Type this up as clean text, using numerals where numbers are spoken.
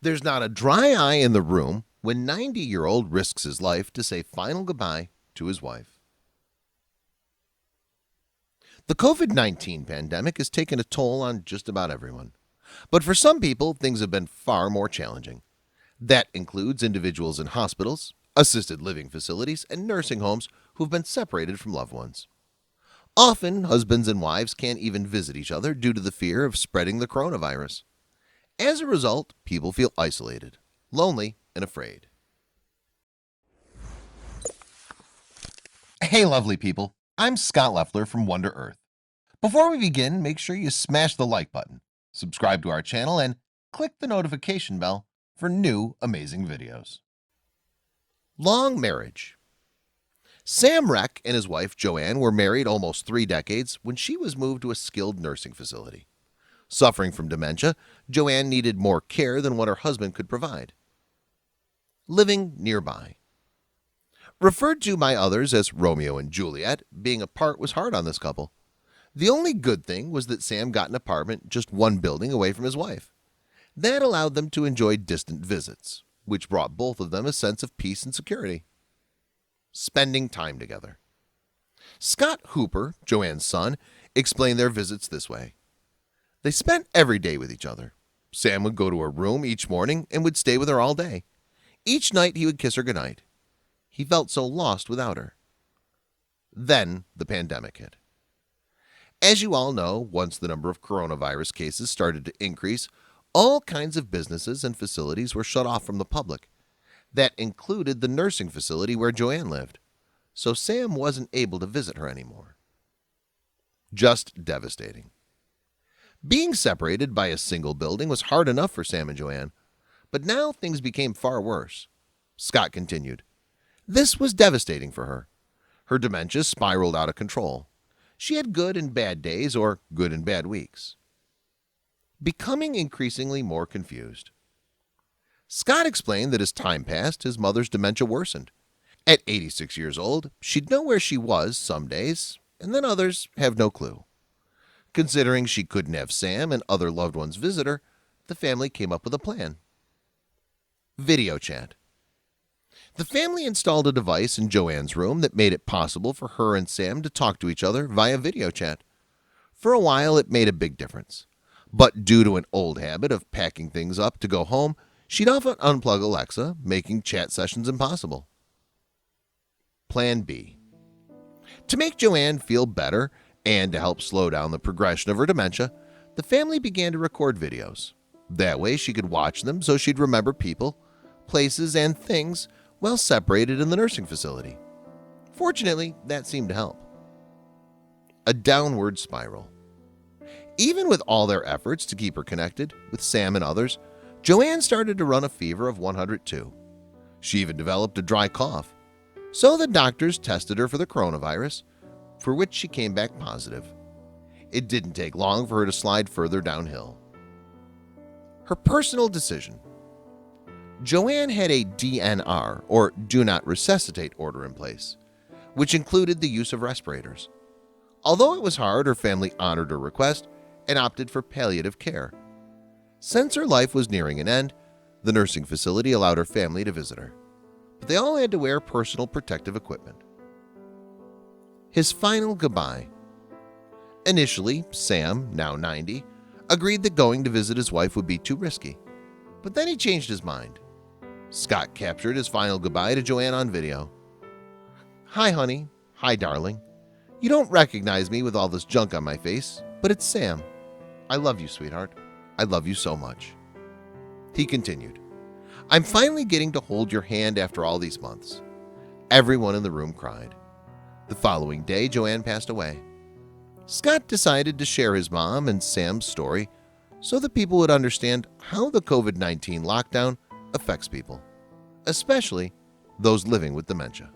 There's not a dry eye in the room when 90-year-old risks his life to say final goodbye to his wife. The COVID-19 pandemic has taken a toll on just about everyone. But for some people, things have been far more challenging. That includes individuals in hospitals, assisted living facilities, and nursing homes who've been separated from loved ones. Often, husbands and wives can't even visit each other due to the fear of spreading the coronavirus. As a result, people feel isolated, lonely, and afraid. Hey lovely people, I'm Scott Leffler from Wonder Earth. Before we begin, make sure you smash the like button, subscribe to our channel, and click the notification bell for new amazing videos. Long marriage. Sam Reck and his wife Joanne were married almost 3 decades when she was moved to a skilled nursing facility. Suffering from dementia, Joanne needed more care than what her husband could provide. Living nearby. Referred to by others as Romeo and Juliet, being apart was hard on this couple. The only good thing was that Sam got an apartment just 1 building away from his wife. That allowed them to enjoy distant visits, which brought both of them a sense of peace and security. Spending time together. Scott Hooper, Joanne's son, explained their visits this way. They spent every day with each other. Sam would go to her room each morning and would stay with her all day. Each night he would kiss her goodnight. He felt so lost without her. Then the pandemic hit. As you all know, once the number of coronavirus cases started to increase, all kinds of businesses and facilities were shut off from the public. That included the nursing facility where Joanne lived, so Sam wasn't able to visit her anymore. Just devastating. Being separated by a single building was hard enough for Sam and Joanne, but now things became far worse. Scott continued, "This was devastating for her. Her dementia spiraled out of control. She had good and bad days or good and bad weeks." Becoming increasingly more confused. Scott explained that as time passed, his mother's dementia worsened. At 86 years old, she'd know where she was some days, and then others have no clue. Considering she couldn't have Sam and other loved ones visit her, the family came up with a plan. Video chat. The family installed a device in Joanne's room that made it possible for her and Sam to talk to each other via video chat. For a while, it made a big difference. But due to an old habit of packing things up to go home, she'd often unplug Alexa, making chat sessions impossible. Plan B. To make Joanne feel better and to help slow down the progression of her dementia, the family began to record videos. That way she could watch them so she'd remember people, places, and things while separated in the nursing facility. Fortunately, that seemed to help. A downward spiral. Even with all their efforts to keep her connected with Sam and others, Joanne started to run a fever of 102. She even developed a dry cough. So the doctors tested her for the coronavirus, for which she came back positive. It didn't take long for her to slide further downhill. Her personal decision. Joanne had a DNR, or Do Not Resuscitate order in place, which included the use of respirators. Although it was hard, her family honored her request and opted for palliative care. Since her life was nearing an end, the nursing facility allowed her family to visit her, but they all had to wear personal protective equipment. His final goodbye. Initially, Sam, now 90, agreed that going to visit his wife would be too risky, but then he changed his mind. Scott captured his final goodbye to Joanne on video. "Hi honey, hi darling. You don't recognize me with all this junk on my face, but it's Sam. I love you, sweetheart. I love you so much." He continued, "I'm finally getting to hold your hand after all these months." Everyone in the room cried. The following day, Joanne passed away. Scott decided to share his mom and Sam's story so that people would understand how the COVID-19 lockdown affects people, especially those living with dementia.